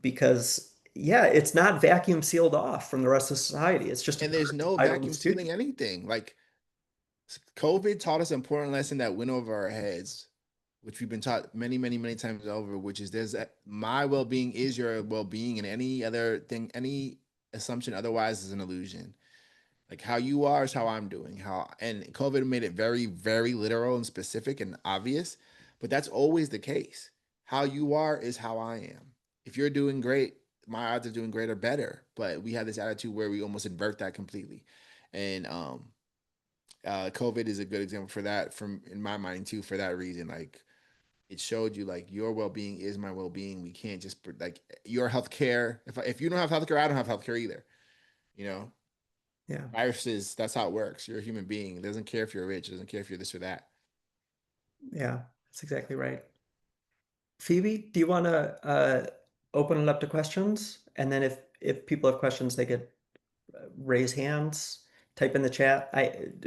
Because, yeah, it's not vacuum sealed off from the rest of society. It's just a And there's current no societal vacuum institution. sealing anything. Like COVID taught us an important lesson that went over our heads, which we've been taught many, many, many times over, which is my well-being is your well-being, and any other thing, any assumption otherwise is an illusion. Like how you are is how I'm doing. How and COVID made it very, very literal and specific and obvious, but that's always the case. How you are is how I am. If you're doing great, my odds of doing great are better. But we have this attitude where we almost invert that completely. And COVID is a good example for that, from in my mind too, for that reason. Like it showed you like your well-being is my well-being. We can't just like your healthcare. If you don't have healthcare, I don't have healthcare either. You know, Yeah, viruses, that's how it works. You're a human being. It doesn't care if you're rich, it doesn't care if you're this or that. yeah, that's exactly right. Phoebe, do you want to open it up to questions? And then if people have questions, they could raise hands, type in the chat.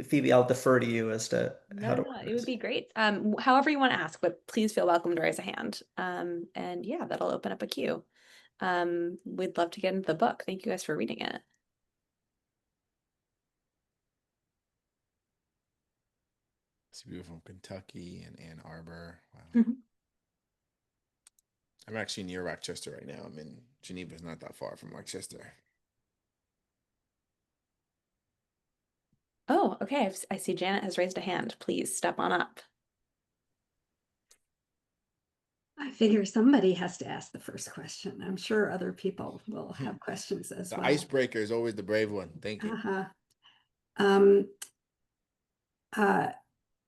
Phoebe, I'll defer to you as to how No, to no, it would organize. be great. However you want to ask, but please feel welcome to raise a hand. And yeah, that'll open up a queue. We'd love to get into the book. Thank you guys for reading it. It's beautiful. Kentucky and Ann Arbor. Wow. Mhm. I'm actually near Rochester right now. I'm in Geneva, is not that far from Rochester. Oh, okay. I see Janet has raised a hand. Please step on up. I figure somebody has to ask the first question. I'm sure other people will The have questions as well. icebreaker is always the brave one. Thank you. Uh-huh. Um, uh,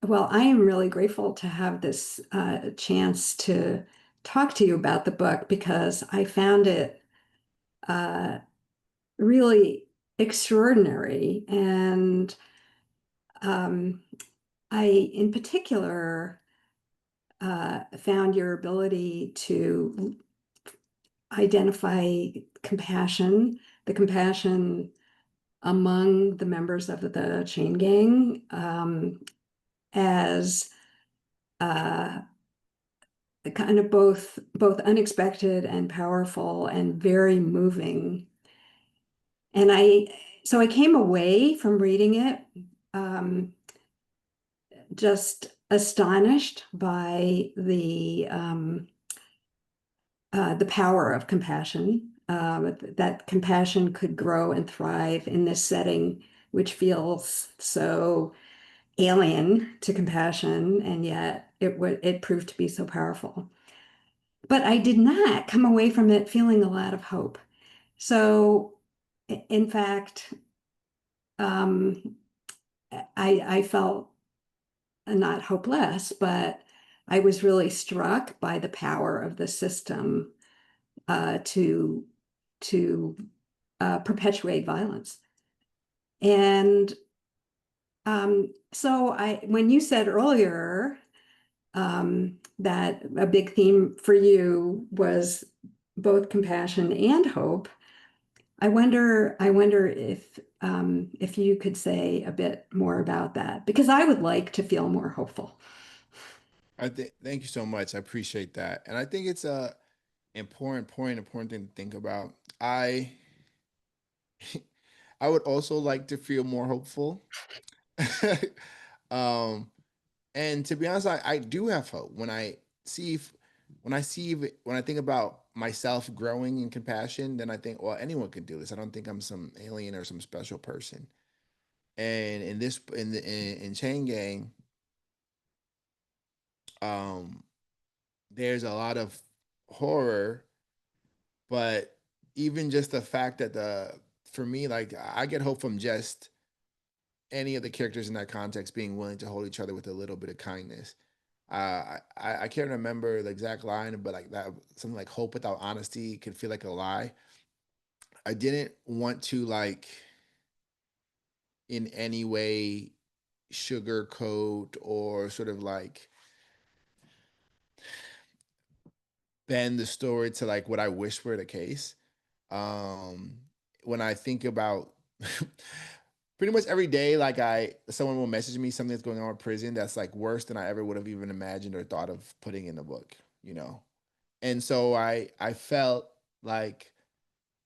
well, I am really grateful to have this chance to talk to you about the book because I found it really extraordinary. And I, in particular, found your ability to identify compassion, the compassion among the members of the chain gang, as kind of both unexpected and powerful and very moving. And so I came away from reading it just astonished by the power of compassion, that compassion could grow and thrive in this setting, which feels so alien to compassion, and yet it proved to be so powerful. But I did not come away from it feeling a lot of hope. So, in fact, I felt not hopeless, but I was really struck by the power of the system to perpetuate violence. And so when you said earlier that a big theme for you was both compassion and hope, I wonder if you could say a bit more about that, because I would like to feel more hopeful. Thank you so much. I appreciate that, and I think it's a important thing to think about. I would also like to feel more hopeful. um, and to be honest, I do have hope when I think about myself growing in compassion. Then I think, well, anyone could do this. I don't think I'm some alien or some special person. And in Chain Gang, there's a lot of horror, but even just the fact that for me, like, I get hope from just any of the characters in that context being willing to hold each other with a little bit of kindness. I can't remember the exact line, but like that, something like hope without honesty can feel like a lie. I didn't want to, like, in any way sugarcoat or sort of like bend the story to like what I wish were the case. When I think about pretty much every day, like someone will message me something that's going on in prison that's like worse than I ever would have even imagined or thought of putting in the book, you know? And so I felt like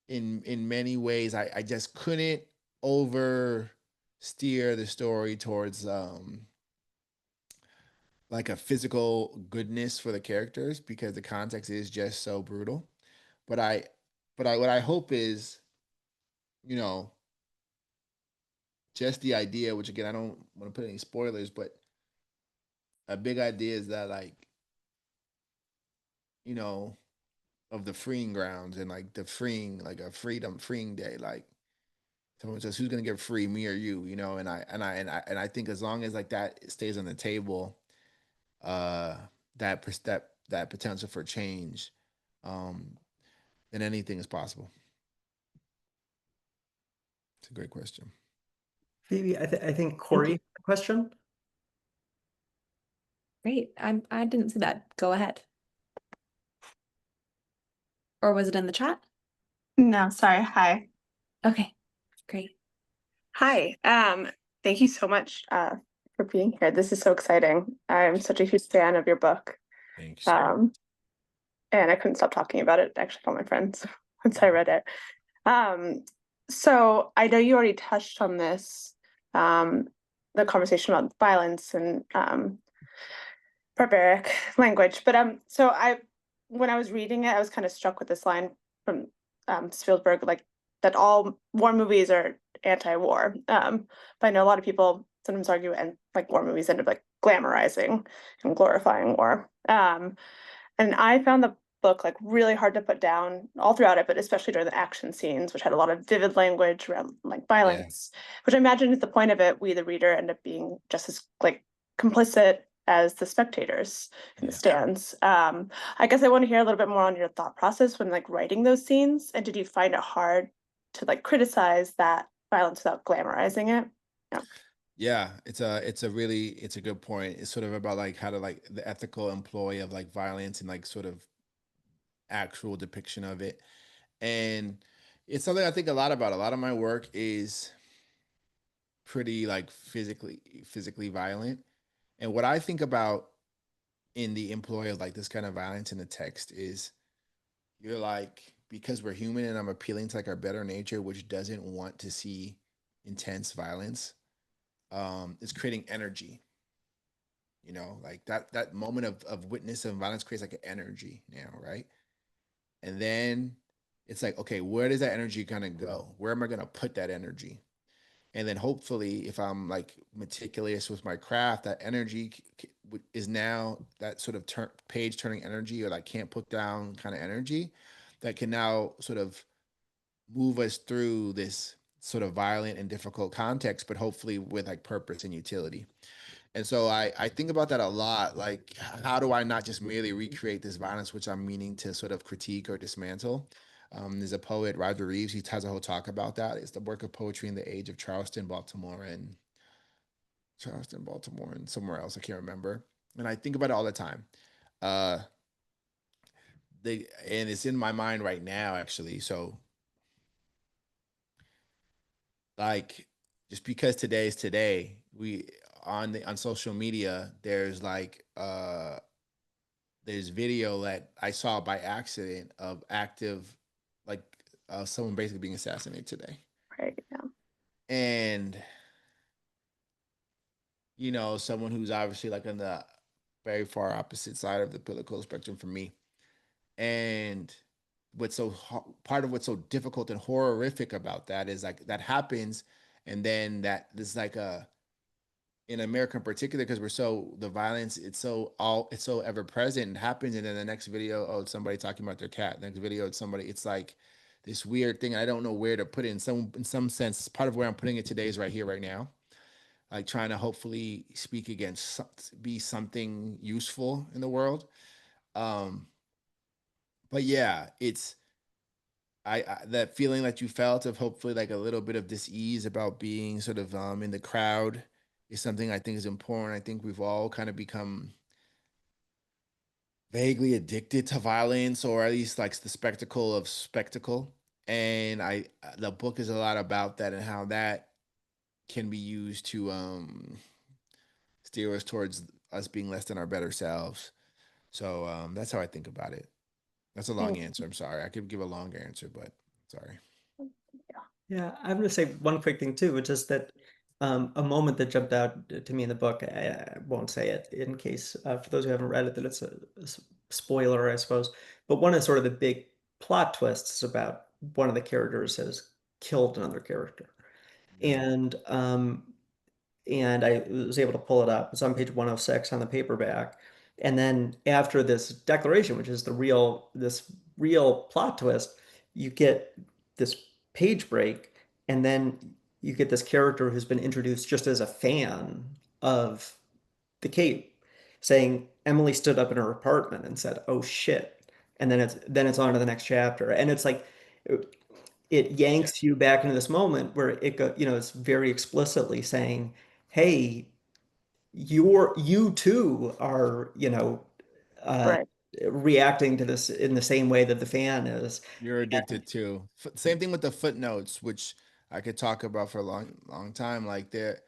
in many ways I just couldn't over steer the story towards like a physical goodness for the characters because the context is just so brutal. But what I hope is, you know, just the idea, which again I don't want to put any spoilers, but a big idea is that, like, you know, of the freeing grounds and like the freeing, like a freeing day, like someone says, who's gonna get free, me or you, you know? And I think as long as like that stays on the table, uh, that potential for change, um, then anything is possible. It's a great question. Phoebe, I think Corey had a question. Great. I didn't see that. Go ahead. Or was it in the chat? No, sorry. Hi. Okay, great. Hi. Thank you so much for being here. This is so exciting. I'm such a huge fan of your book. Thanks. And I couldn't stop talking about it. Actually, all my friends once I read it. So I know you already touched on this, the conversation about violence and barbaric language. But so when I was reading it, I was kind of struck with this line from Spielberg, like that all war movies are anti-war. But I know a lot of people sometimes argue and like war movies end up like glamorizing and glorifying war. And I found the book like really hard to put down all throughout it, but especially during the action scenes, which had a lot of vivid language around like violence, which I imagine is the point of it. We, the reader, end up being just as like complicit as the spectators in the Yeah. stands. I guess I want to hear a little bit more on your thought process when like writing those scenes, and did you find it hard to like criticize that violence without glamorizing it? Yeah. Yeah, it's a good point. It's sort of about like how to like the ethical employ of like violence and like sort of actual depiction of it. And it's something I think a lot about. A lot of my work is pretty like physically violent. And what I think about in the employ of like this kind of violence in the text is you're like, because we're human and I'm appealing to like our better nature, which doesn't want to see intense violence, it's creating energy. Like that moment of witness and violence creates like an energy now, right? And then it's like, okay, where does that energy gonna go? Where am I gonna put that energy? And then hopefully, if I'm like meticulous with my craft, that energy is now that sort of page turning energy, or like can't put down kind of energy that can now sort of move us through this sort of violent and difficult context, but hopefully with like purpose and utility. And so I think about that a lot. Like, how do I not just merely recreate this violence, which I'm meaning to sort of critique or dismantle? There's a poet, Roger Reeves, he has a whole talk about that. It's the work of poetry in the age of Charleston, Baltimore, and somewhere else. I can't remember. And I think about it all the time. Uh, and it's in my mind right now, actually. So, like, just because today is today, we on social media, there's video that I saw by accident of like someone basically being assassinated today. Right. Yeah. And, someone who's obviously like on the very far opposite side of the political spectrum from me. And part of what's so difficult and horrific about that is like that happens. And then that there's like in America in particular, because the violence, it's so ever present and happens. And then the next video, oh, it's somebody talking about their cat. Next video, it's like this weird thing. I don't know where to put it in some sense. Part of where I'm putting it today is right here, right now. Like trying to hopefully speak against, be something useful in the world. Um, but yeah, it's, that feeling that you felt of hopefully like a little bit of dis-ease about being sort of in the crowd is something I think is important. I think we've all kind of become vaguely addicted to violence, or at least like the spectacle of spectacle. And the book is a lot about that and how that can be used to steer us towards us being less than our better selves. So that's how I think about it. That's a long Thank answer. I'm sorry. I could give a longer answer, but sorry. you. Yeah. Yeah, I'm going to say one quick thing too, which is that a moment that jumped out to me in the book, I won't say it in case for those who haven't read it, that it's a spoiler, I suppose. But one of sort of the big plot twists is about one of the characters has killed another character. Yeah. And and I was able to pull it up. It's on page 106 on the paperback. And then after this declaration, which is this real plot twist, you get this page break, and then you get this character who's been introduced just as a fan of the Cape, saying Emily stood up in her apartment and said, "Oh shit." And then it's on to the next chapter. And it's like it Yeah. yanks you back into this moment where it's very explicitly saying, "Hey, you too are, uh, Right. reacting to this in the same way that the fan is." You're And addicted to. Same thing with the footnotes, which I could talk about for a long time. Like there,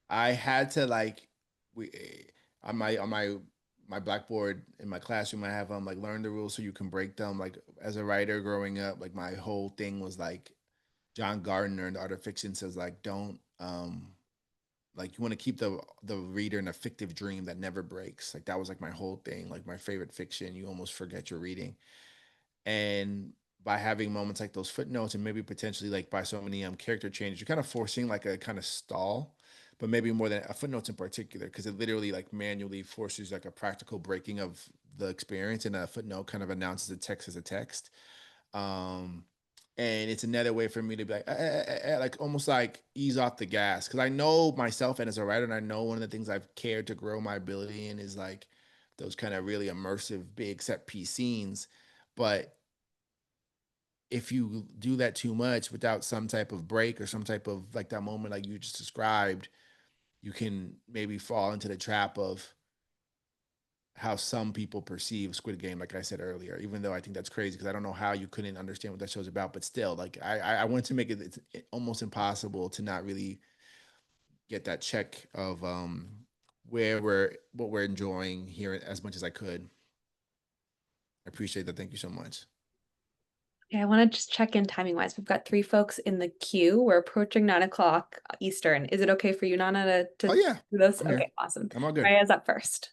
I had to like we on my blackboard in my classroom. I have like learn the rules so you can break them. Like as a writer growing up, like my whole thing was like John Gardner in the Art of Fiction says like don't like you want to keep the reader in a fictive dream that never breaks. Like that was like my whole thing. Like my favorite fiction, you almost forget you're reading. And by having moments like those footnotes and maybe potentially like by so many character changes, you're kind of forcing like a kind of stall, but maybe more than a footnotes in particular, because it literally like manually forces like a practical breaking of the experience, and a footnote kind of announces the text as a text. um And it's another way for me to be like, like almost like ease off the gas. Cause I know myself and as a writer, and I know one of the things I've cared to grow my ability in is like those kind of really immersive, big set piece scenes. But if you do that too much without some type of break or some type of like that moment, like you just described, you can maybe fall into the trap of how some people perceive Squid Game, like I said earlier, even though I think that's crazy because I don't know how you couldn't understand what that show's about, but still, like I wanted to make it it's almost impossible to not really get that check of where we're what we're enjoying here as much as I could. I appreciate that. Thank you so much. Yeah, I want to just check in timing wise. We've got 3 folks in the queue. We're approaching 9 o'clock Eastern. Is it okay for you, Nana, Oh to yeah, do those? I'm here. Okay, awesome. I'm all good. Raya's up first.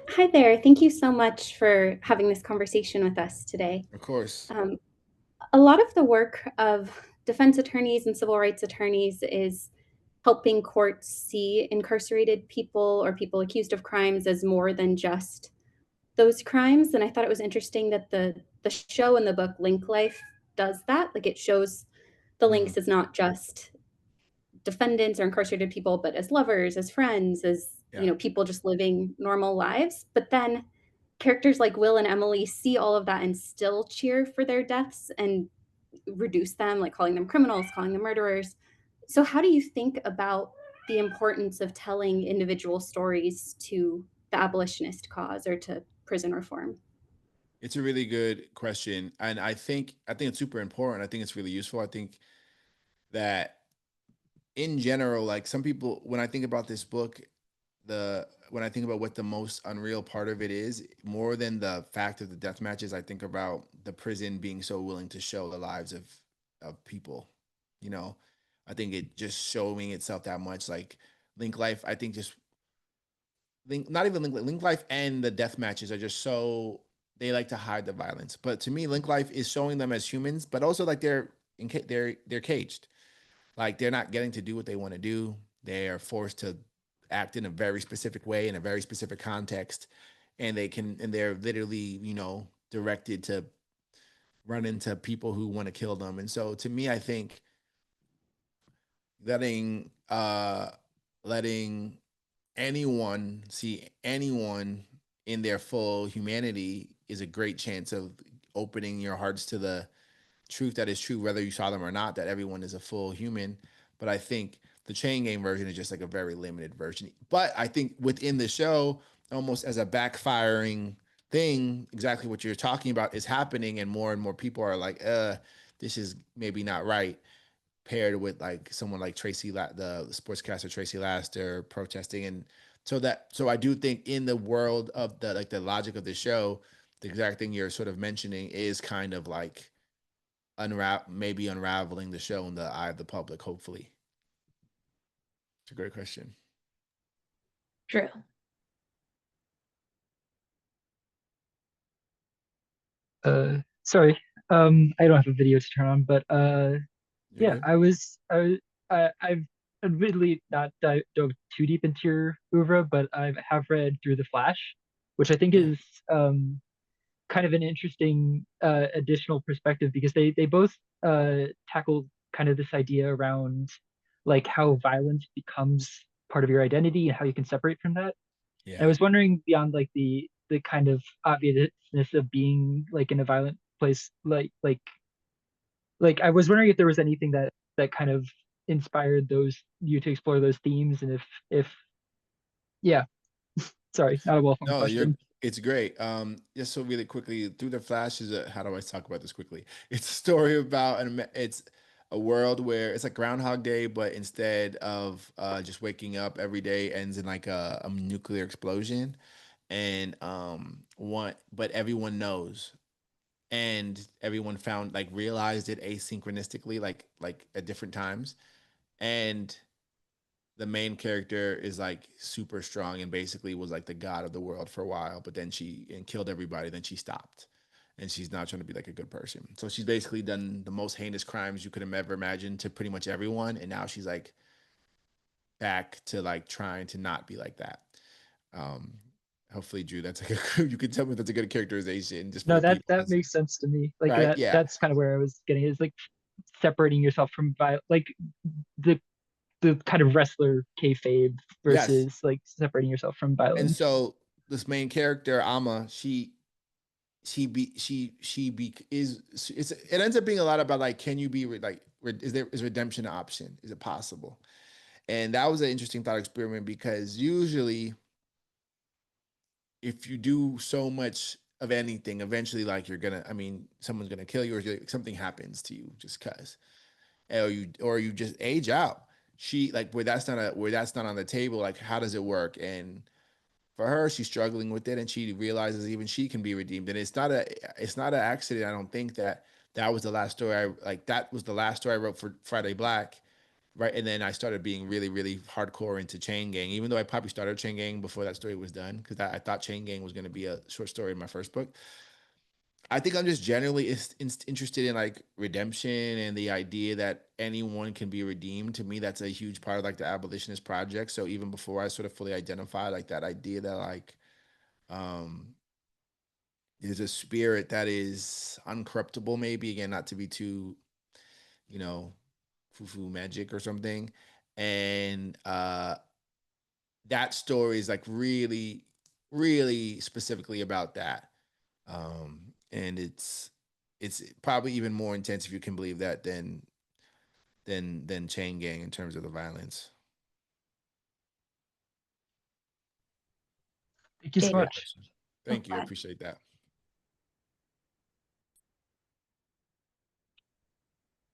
Hi there. Thank you so much for having this conversation with us today. Of course. A lot of the work of defense attorneys and civil rights attorneys is helping courts see incarcerated people or people accused of crimes as more than just those crimes. And I thought it was interesting that the show and the book Link Life does that. Like it shows the links as not just defendants or incarcerated people, but as lovers, as friends, as Yeah. people just living normal lives. But then characters like Will and Emily see all of that and still cheer for their deaths and reduce them, like calling them criminals, calling them murderers. So how do you think about the importance of telling individual stories to the abolitionist cause or to prison reform? It's a really good question. And I think it's super important. I think it's really useful. I think that in general, like some people, when I think about this book, when I think about what the most unreal part of it is, more than the fact of the death matches, I think about the prison being so willing to show the lives of people. You know, I think it just showing itself that much. Like Link Life, I think just not even Link Life and the death matches are just so they like to hide the violence. But to me, Link Life is showing them as humans, but also like they're caged. Like they're not getting to do what they want to do. They are forced to act in a very specific way in a very specific context, and they're literally directed to run into people who want to kill them. And so to me, I think letting letting anyone see anyone in their full humanity is a great chance of opening your hearts to the truth that is true, whether you saw them or not, that everyone is a full human. But I think the chain game version is just like a very limited version. But I think within the show, almost as a backfiring thing, exactly what you're talking about is happening, and more people are like, this is maybe not right. Paired with like someone like the sportscaster Tracy Laster protesting, and so I do think in the world of the logic of the show, the exact thing you're sort of mentioning is kind of like maybe unraveling the show in the eye of the public, hopefully. It's a great question. Drew. Sorry, I don't have a video to turn on, but You're yeah, good. I've admittedly not dove too deep into your oeuvre, but I have read Through the Flash, which I think Yeah. is kind of an interesting additional perspective because they both tackle kind of this idea around like how violence becomes part of your identity and how you can separate from that. And I Yeah. was wondering beyond like the kind of obviousness of being like in a violent place, like I was wondering if there was anything that kind of inspired those you to explore those themes, and if yeah, sorry, not a well-formed No, question. it's great. Just so really quickly, Through the Flash is how do I talk about this quickly? It's a story about it's a world where it's like Groundhog Day, but instead of just waking up every day ends in like a nuclear explosion. And but everyone knows, and everyone found like realized it asynchronistically, like at different times. And the main character is like super strong and basically was like the god of the world for a while, but then she and killed everybody. Then she stopped, and she's not trying to be like a good person. So she's basically done the most heinous crimes you could have ever imagined to pretty much everyone, and now she's like back to like trying to not be like that. Um, Hopefully, Drew, that's like a, you can tell me that's a good characterization just for No, the people. that makes sense to me. Like Right? Yeah. that's kind of where I was getting is like separating yourself from like the the kind of wrestler kayfabe Yes. versus like separating yourself from And violence. so this main character, Amma, it ends up being a lot about like, can you be is redemption an option? Is it possible? And that was an interesting thought experiment because usually if you do so much of anything, eventually like someone's gonna kill you or something happens to you just cause. Or you just age out. She like where that's not on the table, like how does it work? And for her, she's struggling with it and she realizes even she can be redeemed. And it's not an accident, I don't think that was the last story that was the last story I wrote for Friday Black. Right. And then I started being really, really hardcore into Chain Gang, even though I probably started Chain Gang before that story was done, because I thought Chain Gang was going to be a short story in my first book. I think I'm just generally interested in like redemption and the idea that anyone can be redeemed. To me, that's a huge part of like the abolitionist project. So even before I sort of fully identify like that idea that like um there's a spirit that is uncorruptible, maybe again, not to be too, you know, foo-foo magic or something. And that story is like really, really specifically about that. And it's probably even more intense if you can believe that than Chain Gang in terms of the violence. Thank you so Jade. Great much. question. Thank you. I appreciate that.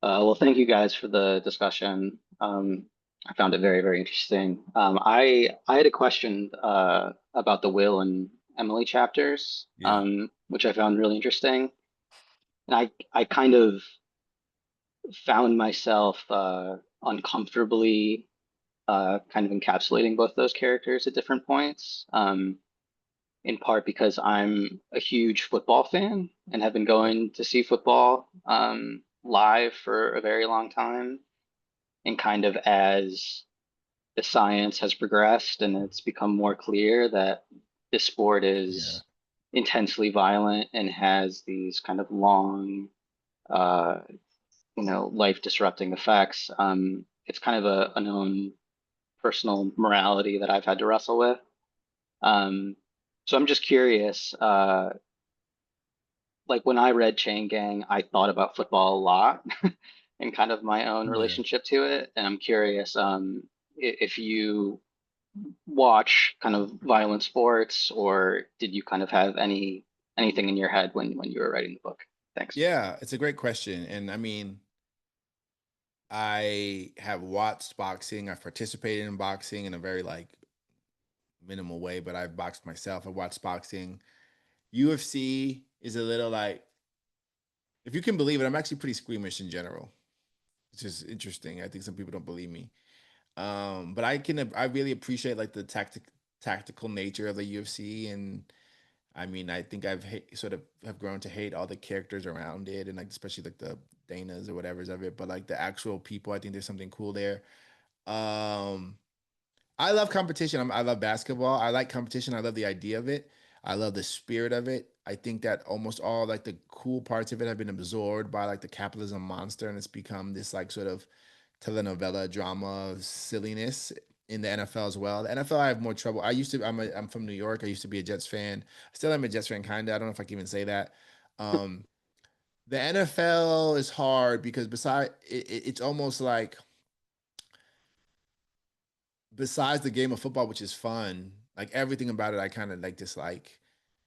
Well, thank you guys for the discussion. I found it very, very interesting. I had a question about the Will and Emily chapters, Yeah. which I found really interesting. And I kind of found myself uncomfortably kind of encapsulating both those characters at different points. In part because I'm a huge football fan and have been Yeah. going to see football live for a very long time. And kind of as the science has progressed and it's become more clear that this sport Yeah. is intensely violent and has these kind of long, uh, life disrupting effects, it's kind of an own personal morality that I've had to wrestle with. Um, so I'm just curious, like when I read Chain Gang, I thought about football a lot and kind of my own Yeah. relationship to it. And I'm curious, if you watch kind of violent sports, or did you kind of have anything in your head when you were writing the book? Thanks. Yeah, it's a great question. And I have watched boxing. I've participated in boxing in a very like minimal way, but I've boxed myself. I've watched boxing. UFC is a little like, if you can believe it, I'm actually pretty squeamish in general, which is interesting. I think some people don't believe me. But I really appreciate like the tactical nature of the UFC. And I think sort of have grown to hate all the characters around it, and like especially like the Danas or whatever's of it. But like the actual people, I think there's something cool there. Um, I love competition. I love basketball. I like competition. I love the idea of it. I love the spirit of it. I think that almost all like the cool parts of it have been absorbed by like the capitalism monster, and it's become this like sort of telenovela drama silliness in the NFL as well. The NFL, I have more trouble. I'm from New York. I used to be a Jets fan. I still am a Jets fan, kind of. I don't know if I can even say that. Um, the NFL is hard because it's almost like besides the game of football, which is fun, like everything about it, I kind of like dislike.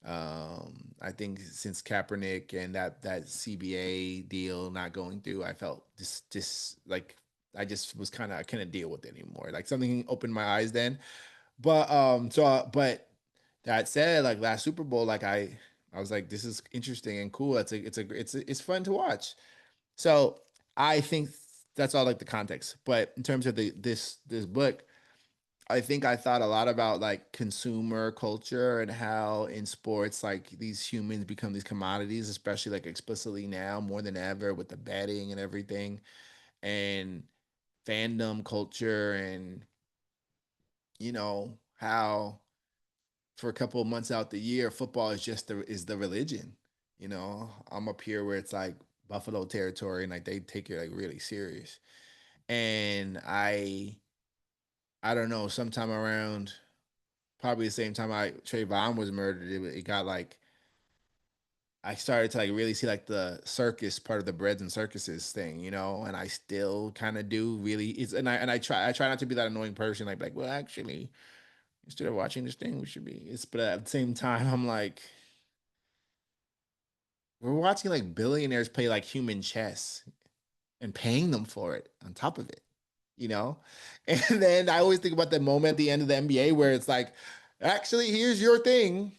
I think since Kaepernick and that CBA deal not going through, I felt just like I just was I couldn't deal with it anymore. Like something opened my eyes then. But that said, like last Super Bowl, like I was like, this is interesting and cool. It's fun to watch. So I think that's all like the context. But in terms of this book, I think I thought a lot about like consumer culture and how in sports, like these humans become these commodities, especially like explicitly now more than ever with the betting and everything, and fandom culture, and how for a couple of months out the year, football is just the religion. You know, I'm up here where it's like Buffalo territory, and like they take it like really serious. And I don't know, sometime around probably the same time Trayvon was murdered, it got like I started to like really see like the circus part of the breads and circuses thing, you know, and I still kind of do really and I try not to be that annoying person like well actually instead of watching this thing we should be it's but at the same time I'm like we're watching like billionaires play like human chess and paying them for it on top of it, you know? And then I always think about the moment at the end of the NBA where it's like, actually, here's your thing.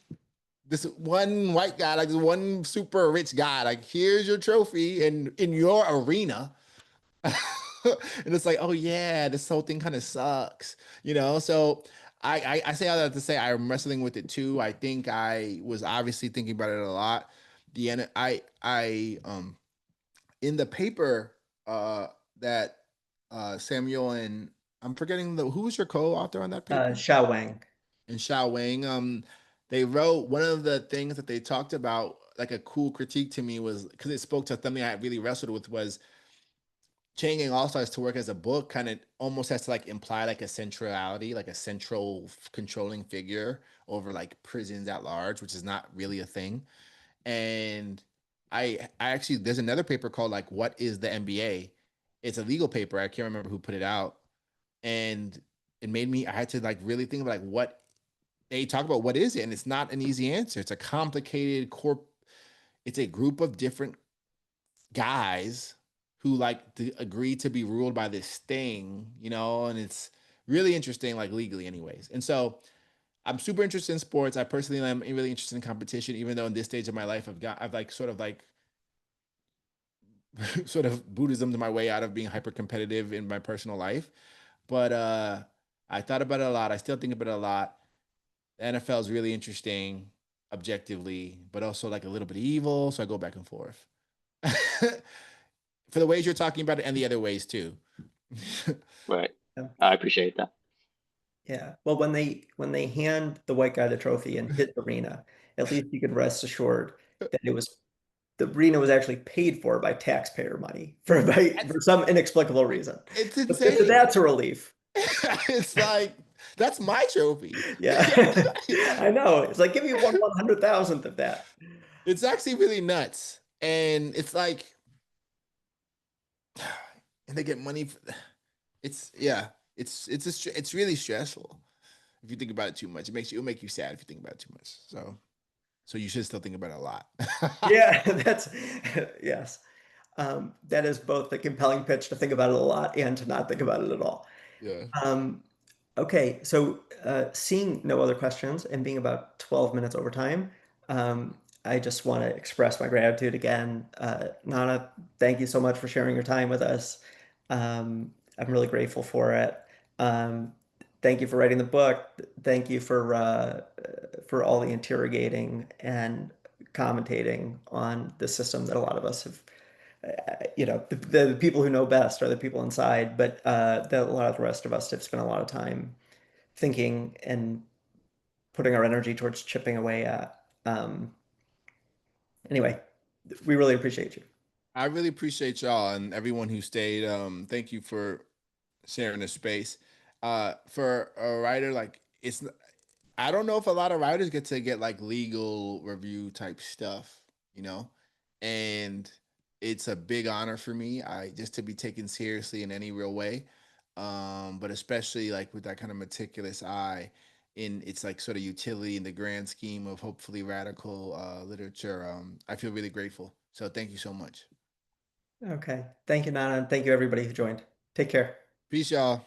This one white guy, like this one super rich guy, like here's your trophy in your arena. And it's like, oh yeah, this whole thing kind of sucks, you know? So I say all that to say I'm wrestling with it too. I think I was obviously thinking about it a lot. The end I in the paper that Samuel and I'm forgetting the who's your co-author on that paper? Xiao Wang. And Xiao Wang. They wrote one of the things that they talked about, like a cool critique to me was because it spoke to something I really wrestled with was changing All Stars to work as a book kind of almost has to like imply like a centrality, like a central controlling figure over like prisons at large, which is not really a thing. And I actually there's another paper called like What is the NBA? It's a legal paper. I can't remember who put it out. And it made me I had to like really think about like what they talk about what is it? And it's not an easy answer. It's a complicated it's a group of different guys who like to agree to be ruled by this thing, you know, and it's really interesting, like legally anyways. And so I'm super interested in sports. I personally am really interested in competition, even though in this stage of my life, I've like sort of like sort of Buddhism to my way out of being hyper competitive in my personal life. But I thought about it a lot. I still think about it a lot. The NFL is really interesting objectively, but also like a little bit evil. So I go back and forth for the ways you're talking about it and the other ways too. Right. Yeah. I appreciate that. Yeah. Well, when they hand the white guy the trophy and hit the arena, at least you could rest assured that it was the arena was actually paid for by taxpayer money for some inexplicable reason. It's But insane. that's a relief. It's like that's my trophy. Yeah. I know. It's like give me 1/100,000th of that. It's actually really nuts. And it's like and they get money for, it's yeah, it's really stressful if you think about it too much. It'll make you sad if you think about it too much. So you should still think about it a lot. Yeah, that's yes. That is both the compelling pitch to think about it a lot and to not think about it at all. Yeah. Um, okay, so seeing no other questions and being about 12 minutes over time, I just want to express my gratitude again. Nana, thank you so much for sharing your time with us. I'm really grateful for it. Um, Thank you for writing the book. Thank you for all the interrogating and commentating on the system that a lot of us have the people who know best are the people inside, but that a lot of the rest of us have spent a lot of time thinking and putting our energy towards chipping away at. Anyway, we really appreciate you. I really appreciate y'all and everyone who stayed. Thank you for sharing the space. For a writer, like I don't know if a lot of writers get to get like legal review type stuff, you know, and it's a big honor for me. I just to be taken seriously in any real way, but especially like with that kind of meticulous eye in its like sort of utility in the grand scheme of hopefully radical literature. I feel really grateful. So thank you so much. Okay. Thank you, Nana, and thank you everybody who joined. Take care. Peace, y'all.